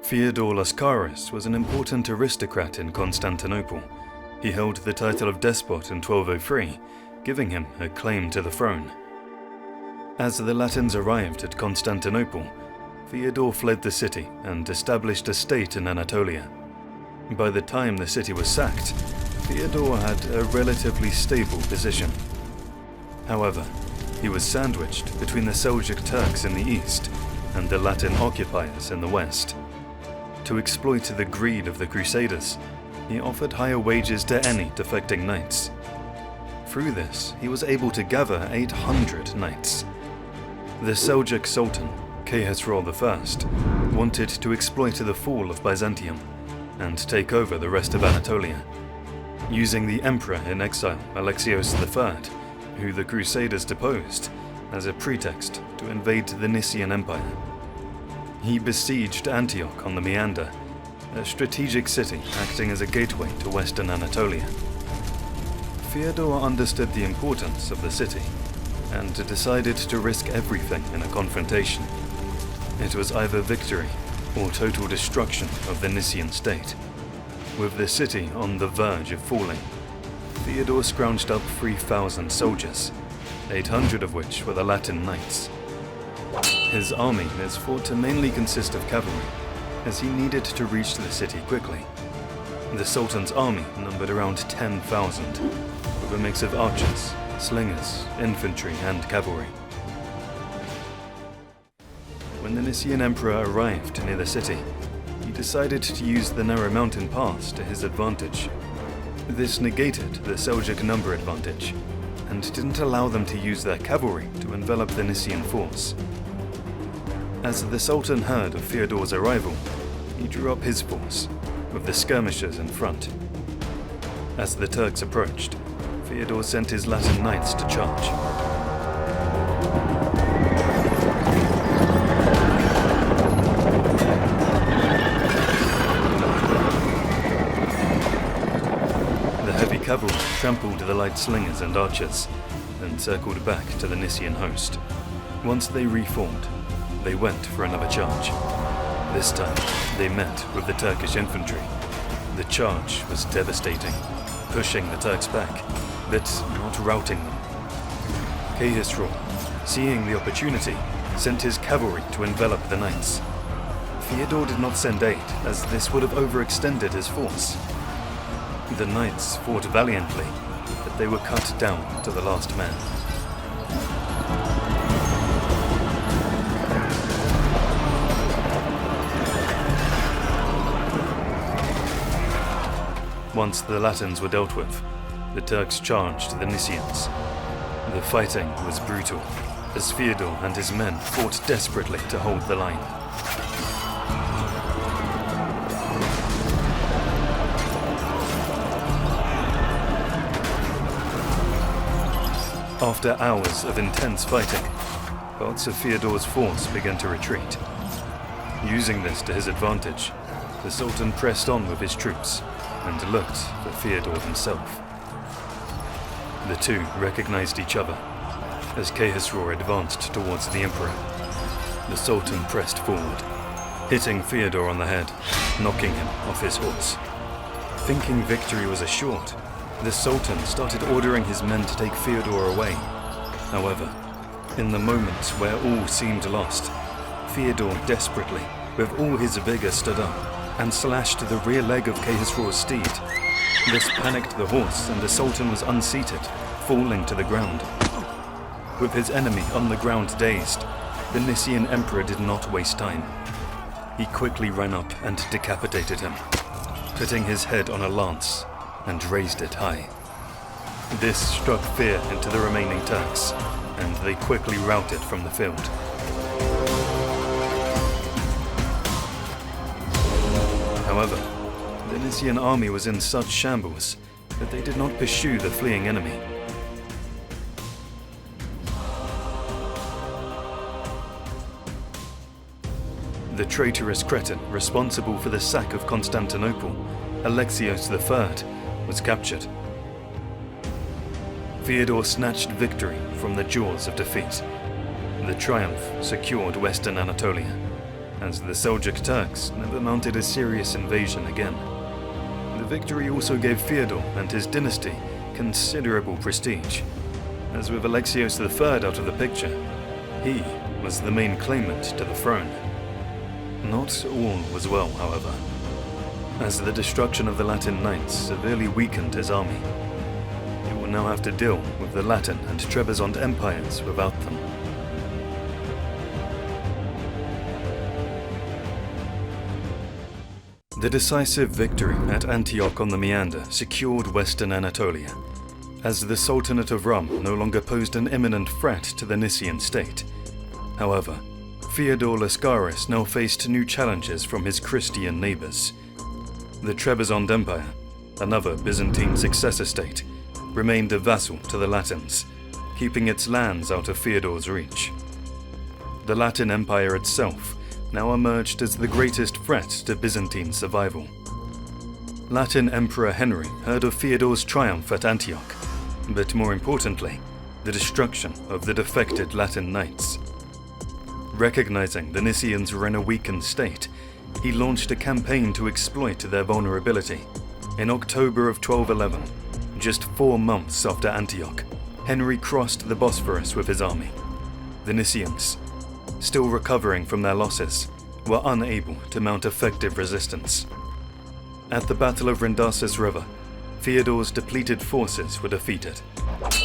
Theodore Lascaris was an important aristocrat in Constantinople. He held the title of despot in 1203, giving him a claim to the throne. As the Latins arrived at Constantinople, Theodore fled the city and established a state in Anatolia. By the time the city was sacked, Theodore had a relatively stable position. However, he was sandwiched between the Seljuk Turks in the east and the Latin occupiers in the west. To exploit the greed of the Crusaders, he offered higher wages to any defecting knights. Through this, he was able to gather 800 knights. The Seljuk Sultan, Khesrow I, wanted to exploit the fall of Byzantium and take over the rest of Anatolia, using the emperor in exile, Alexios III, who the Crusaders deposed, as a pretext to invade the Nicean Empire. He besieged Antioch on the Meander, a strategic city acting as a gateway to western Anatolia. Theodore understood the importance of the city and decided to risk everything in a confrontation. It was either victory or total destruction of the Nicean state. With the city on the verge of falling, Theodore scrounged up 3,000 soldiers, 800 of which were the Latin knights. His army is thought to mainly consist of cavalry, as he needed to reach the city quickly. The Sultan's army numbered around 10,000, with a mix of archers, slingers, infantry, and cavalry. When the Nicean Emperor arrived near the city, he decided to use the narrow mountain pass to his advantage. This negated the Seljuk number advantage, and didn't allow them to use their cavalry to envelop the Nicean force. As the Sultan heard of Theodore's arrival, he drew up his force, with the skirmishers in front. As the Turks approached, Theodore sent his Latin knights to charge. The heavy cavalry trampled the light slingers and archers, then circled back to the Nicean host. Once they reformed, they went for another charge. This time, they met with the Turkish infantry. The charge was devastating, pushing the Turks back, but not routing them. Khesrow, seeing the opportunity, sent his cavalry to envelop the knights. Theodore did not send aid, as this would have overextended his force. The knights fought valiantly, but they were cut down to the last man. Once the Latins were dealt with, the Turks charged the Niceans. The fighting was brutal, as Theodore and his men fought desperately to hold the line. After hours of intense fighting, parts of Theodore's force began to retreat. Using this to his advantage, the Sultan pressed on with his troops and looked for Theodore himself. The two recognized each other as Khesrow advanced towards the emperor. The Sultan pressed forward, hitting Theodore on the head, knocking him off his horse. Thinking victory was assured, the Sultan started ordering his men to take Theodore away. However, in the moments where all seemed lost, Theodore desperately, with all his vigor, stood up and slashed the rear leg of Khesrow's steed. This panicked the horse, and the Sultan was unseated, falling to the ground. With his enemy on the ground dazed, the Nicean Emperor did not waste time. He quickly ran up and decapitated him, putting his head on a lance and raised it high. This struck fear into the remaining Turks, and they quickly routed from the field. However, the Nicean army was in such shambles that they did not pursue the fleeing enemy. The traitorous Cretan responsible for the sack of Constantinople, Alexios III, was captured. Theodore snatched victory from the jaws of defeat. The triumph secured Western Anatolia. as the Seljuk Turks never mounted a serious invasion again. The victory also gave Theodore and his dynasty considerable prestige, as with Alexios III out of the picture, he was the main claimant to the throne. Not all was well, however, as the destruction of the Latin Knights severely weakened his army. He will now have to deal with the Latin and Trebizond empires without them. The decisive victory at Antioch on the Meander secured Western Anatolia, as the Sultanate of Rum no longer posed an imminent threat to the Nicean state. However, Theodore Lascaris now faced new challenges from his Christian neighbours. The Trebizond Empire, another Byzantine successor state, remained a vassal to the Latins, keeping its lands out of Theodore's reach. The Latin Empire itself now emerged as the greatest threat to Byzantine survival. Latin Emperor Henry heard of Theodore's triumph at Antioch, but more importantly, the destruction of the defected Latin knights. Recognizing the Niceans were in a weakened state, he launched a campaign to exploit their vulnerability. In October of 1211, just 4 months after Antioch, Henry crossed the Bosphorus with his army. The Niceans, still recovering from their losses, were unable to mount effective resistance. At the Battle of Rhindasus River, Theodore's depleted forces were defeated.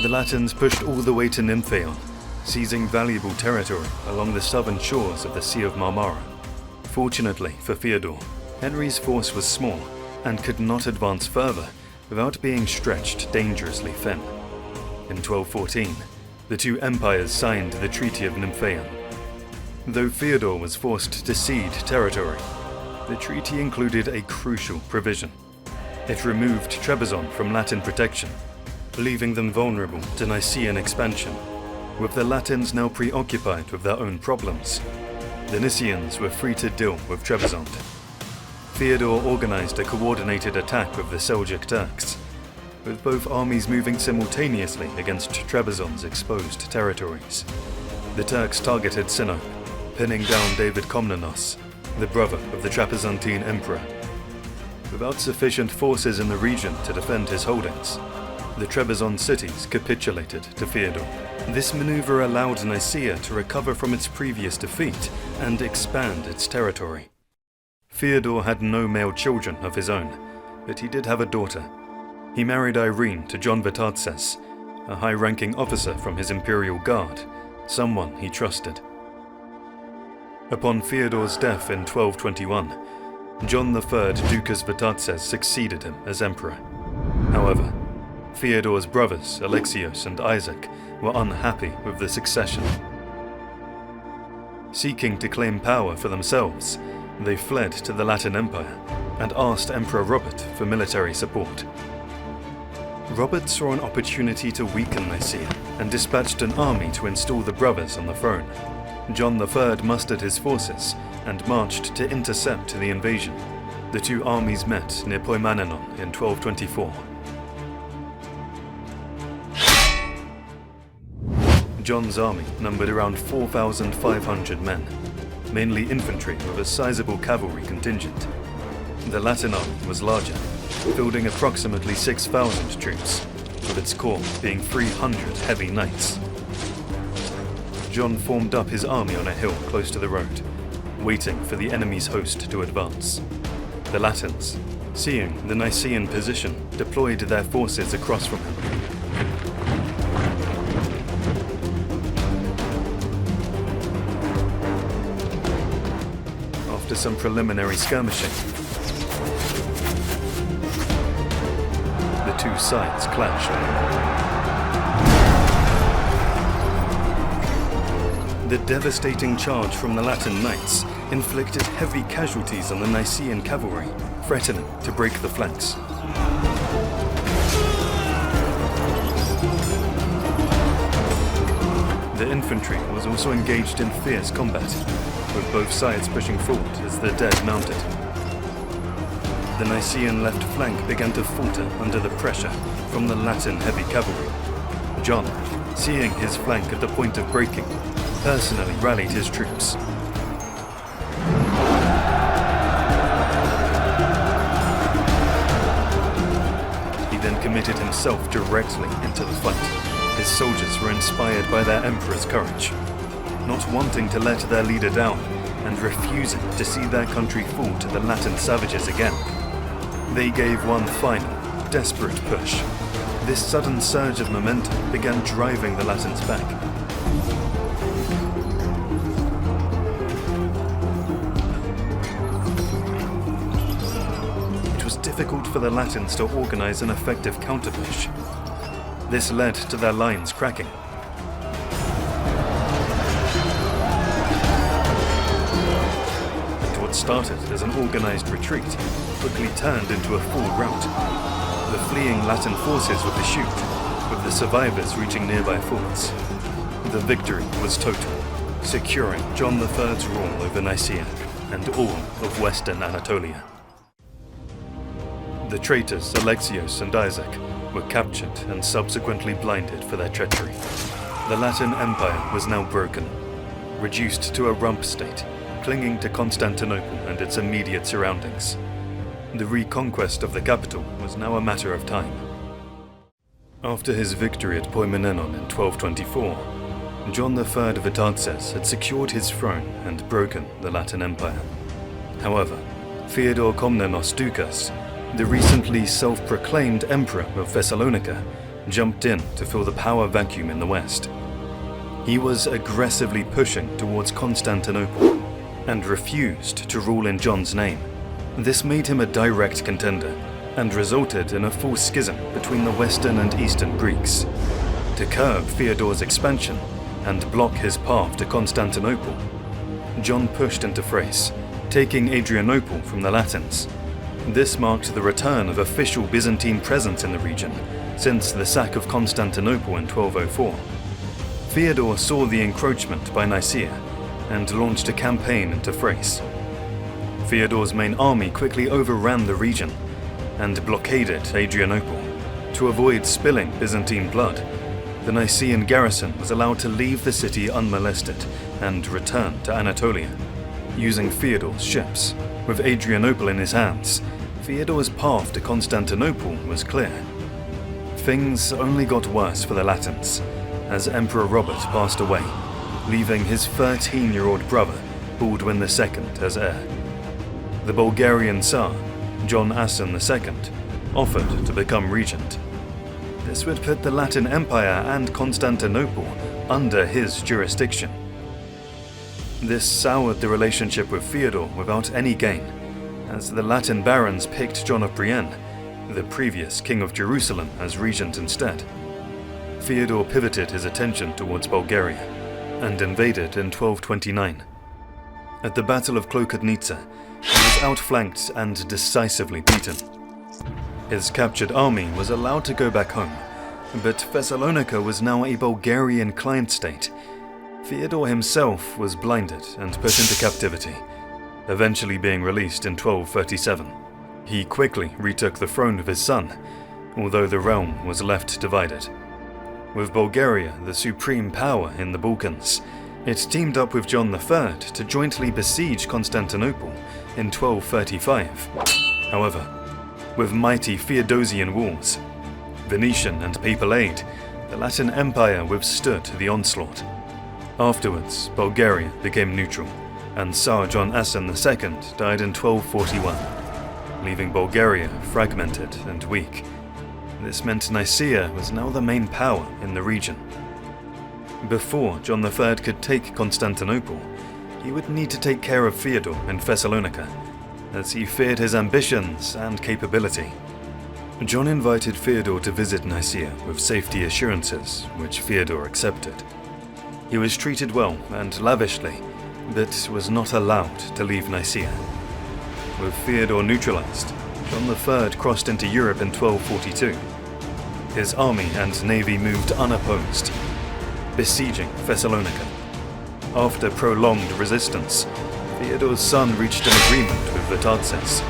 The Latins pushed all the way to Nymphaeon, seizing valuable territory along the southern shores of the Sea of Marmara. Fortunately for Theodore, Henry's force was small and could not advance further without being stretched dangerously thin. In 1214, the two empires signed the Treaty of Nymphaeon. Though Theodore was forced to cede territory, the treaty included a crucial provision. It removed Trebizond from Latin protection, leaving them vulnerable to Nicean expansion. With the Latins now preoccupied with their own problems, the Niceans were free to deal with Trebizond. Theodore organized a coordinated attack of the Seljuk Turks, with both armies moving simultaneously against Trebizond's exposed territories. The Turks targeted Sinope, pinning down David Komnenos, the brother of the Byzantine Empire. Without sufficient forces in the region to defend his holdings, the Trebizond cities capitulated to Theodore. This maneuver allowed Nicea to recover from its previous defeat and expand its territory. Theodore had no male children of his own, but he did have a daughter. He married Irene to John Vatatzes, a high-ranking officer from his imperial guard, someone he trusted. Upon Theodore's death in 1221, John III Doukas Vatatzes succeeded him as emperor. However, Theodore's brothers Alexios and Isaac were unhappy with the succession. Seeking to claim power for themselves, they fled to the Latin Empire and asked Emperor Robert for military support. Robert saw an opportunity to weaken Nicea and dispatched an army to install the brothers on the throne. John III mustered his forces and marched to intercept the invasion. The two armies met near Poimanenon in 1224. John's army numbered around 4,500 men, mainly infantry with a sizable cavalry contingent. The Latin army was larger, fielding approximately 6,000 troops, with its core being 300 heavy knights. John formed up his army on a hill close to the road, waiting for the enemy's host to advance. The Latins, seeing the Nicean position, deployed their forces across from him. After some preliminary skirmishing, the two sides clashed. The devastating charge from the Latin knights inflicted heavy casualties on the Nicean cavalry, threatening to break the flanks. The infantry was also engaged in fierce combat, with both sides pushing forward as the dead mounted. The Nicean left flank began to falter under the pressure from the Latin heavy cavalry. John, seeing his flank at the point of breaking, personally rallied his troops. committed himself directly into the fight. His soldiers were inspired by their emperor's courage, not wanting to let their leader down and refusing to see their country fall to the Latin savages again. They gave one final, desperate push. This sudden surge of momentum began driving the Latins back. It was difficult for the Latins to organize an effective counter-push. This led to their lines cracking. What started as an organized retreat quickly turned into a full rout. The fleeing Latin forces would shoot, with the survivors reaching nearby forts. The victory was total, securing John III's rule over Nicaea and all of Western Anatolia. The traitors Alexios and Isaac were captured and subsequently blinded for their treachery. The Latin Empire was now broken, reduced to a rump state, clinging to Constantinople and its immediate surroundings. The reconquest of the capital was now a matter of time. After his victory at Poimanenon in 1224, John III Vitatzes had secured his throne and broken the Latin Empire. However, Theodore Doukas, the recently self-proclaimed Emperor of Thessalonica, jumped in to fill the power vacuum in the west. He was aggressively pushing towards Constantinople and refused to rule in John's name. This made him a direct contender and resulted in a full schism between the Western and Eastern Greeks. To curb Theodore's expansion and block his path to Constantinople, John pushed into Thrace, taking Adrianople from the Latins. This marked the return of official Byzantine presence in the region since the sack of Constantinople in 1204. Theodore saw the encroachment by Nicea and launched a campaign into Thrace. Theodore's main army quickly overran the region and blockaded Adrianople. To avoid spilling Byzantine blood, the Nicean garrison was allowed to leave the city unmolested and return to Anatolia, using Theodore's ships. With Adrianople in his hands, Theodore's path to Constantinople was clear. Things only got worse for the Latins as Emperor Robert passed away, leaving his 13-year-old brother, Baldwin II, as heir. The Bulgarian Tsar, John Asen II, offered to become regent. This would put the Latin Empire and Constantinople under his jurisdiction. This soured the relationship with Theodore without any gain, as the Latin barons picked John of Brienne, the previous king of Jerusalem, as regent instead. Theodore pivoted his attention towards Bulgaria and invaded in 1229. At the Battle of Klokotnitsa, he was outflanked and decisively beaten. His captured army was allowed to go back home, but Thessalonica was now a Bulgarian client state. Theodore himself was blinded and put into captivity, eventually being released in 1237. He quickly retook the throne of his son, although the realm was left divided. With Bulgaria the supreme power in the Balkans, it teamed up with John III to jointly besiege Constantinople in 1235. However, with mighty Theodosian walls, Venetian and papal aid, the Latin Empire withstood the onslaught. Afterwards, Bulgaria became neutral, and Tsar John Asen II died in 1241, leaving Bulgaria fragmented and weak. This meant Nicea was now the main power in the region. Before John III could take Constantinople, he would need to take care of Theodore in Thessalonica, as he feared his ambitions and capability. John invited Theodore to visit Nicea with safety assurances, which Theodore accepted. He was treated well and lavishly, but was not allowed to leave Nicea. With Theodore neutralized, John III crossed into Europe in 1242. His army and navy moved unopposed, besieging Thessalonica. After prolonged resistance, Theodore's son reached an agreement with Vitatzes.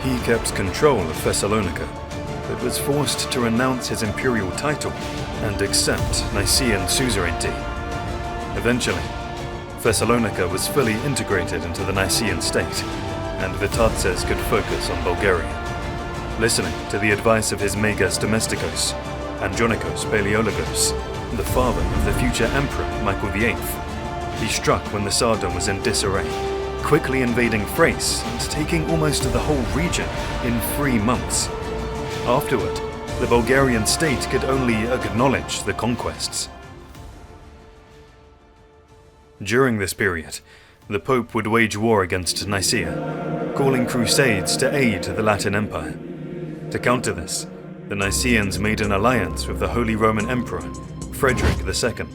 He kept control of Thessalonica, but was forced to renounce his imperial title and accept Nicean suzerainty. Eventually, Thessalonica was fully integrated into the Nicean state, and Vitatzes could focus on Bulgaria. listening to the advice of his Magus Domesticos, Andronikos Paleologos, the father of the future emperor Michael VIII. He struck when the Tsardom was in disarray, quickly invading Thrace and taking almost the whole region in 3 months. Afterward, the Bulgarian state could only acknowledge the conquests. During this period, the Pope would wage war against Nicea, calling crusades to aid the Latin Empire. To counter this, the Niceans made an alliance with the Holy Roman Emperor, Frederick II,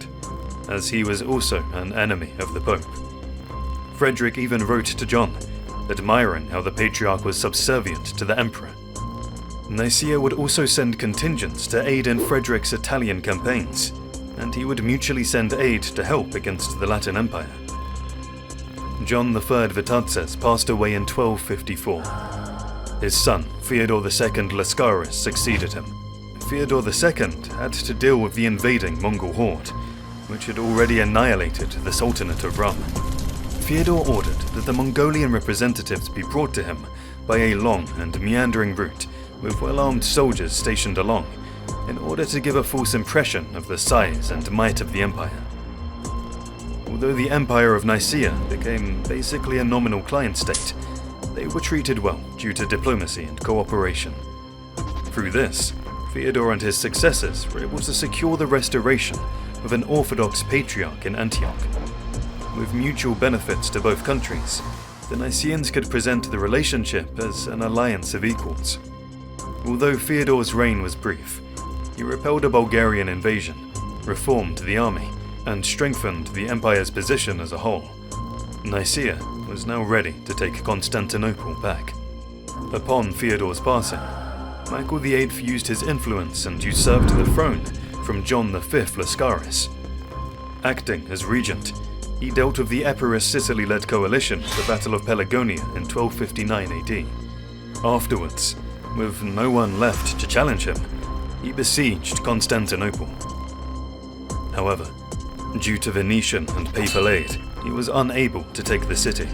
as he was also an enemy of the Pope. Frederick even wrote to John, admiring how the Patriarch was subservient to the Emperor. Nicea would also send contingents to aid in Frederick's Italian campaigns, and he would mutually send aid to help against the Latin Empire. John III Vitatzes passed away in 1254. His son, Theodore II Lascaris, succeeded him. Theodore II had to deal with the invading Mongol horde, which had already annihilated the Sultanate of Rum. Theodore ordered that the Mongolian representatives be brought to him by a long and meandering route with well-armed soldiers stationed along, in order to give a false impression of the size and might of the empire. Although the Empire of Nicea became basically a nominal client state, they were treated well due to diplomacy and cooperation. Through this, Theodore and his successors were able to secure the restoration of an Orthodox patriarch in Antioch. With mutual benefits to both countries, the Niceans could present the relationship as an alliance of equals. Although Theodore's reign was brief, he repelled a Bulgarian invasion, reformed the army, and strengthened the empire's position as a whole. Nicea was now ready to take Constantinople back. Upon Theodore's passing, Michael VIII used his influence and usurped the throne from John V Lascaris. Acting as regent, he dealt with the Epirus Sicily-led coalition at the Battle of Pelagonia in 1259 AD. Afterwards, with no one left to challenge him, he besieged Constantinople. However, due to Venetian and papal aid, he was unable to take the city.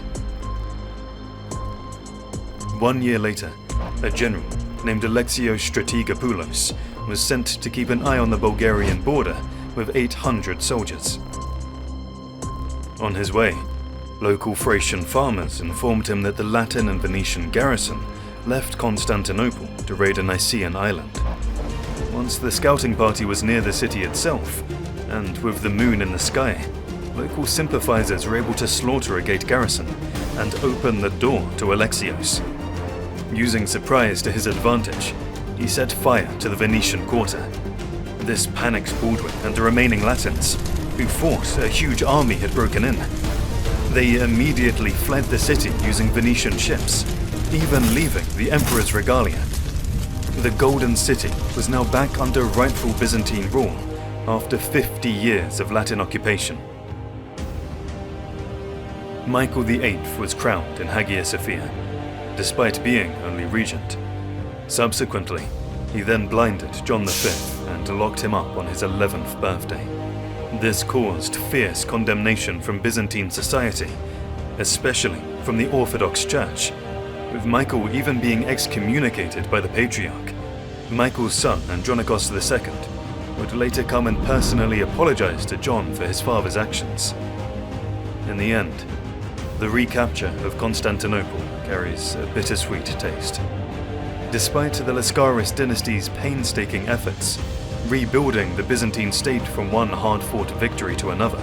1 year later, a general named Alexios Strategopoulos was sent to keep an eye on the Bulgarian border with 800 soldiers. On his way, local Thracian farmers informed him that the Latin and Venetian garrison left Constantinople to raid a Nicean island. Once the scouting party was near the city itself, and with the moon in the sky, local sympathizers were able to slaughter a gate garrison and open the door to Alexios. Using surprise to his advantage, he set fire to the Venetian quarter. This panicked Baldwin and the remaining Latins, who thought a huge army had broken in. They immediately fled the city using Venetian ships, even leaving the Emperor's regalia. The Golden City was now back under rightful Byzantine rule after 50 years of Latin occupation. Michael VIII was crowned in Hagia Sophia, despite being only regent. Subsequently, he then blinded John V and locked him up on his 11th birthday. This caused fierce condemnation from Byzantine society, especially from the Orthodox Church, with Michael even being excommunicated by the Patriarch. Michael's son, Andronikos II, would later come and personally apologize to John for his father's actions. In the end, the recapture of Constantinople carries a bittersweet taste. Despite the Lascaris dynasty's painstaking efforts, rebuilding the Byzantine state from one hard-fought victory to another,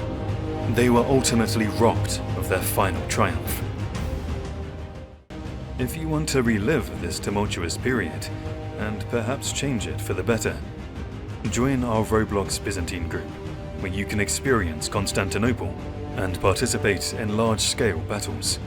they were ultimately robbed of their final triumph. If you want to relive this tumultuous period, and perhaps change it for the better, join our Roblox Byzantine group, where you can experience Constantinople and participate in large-scale battles.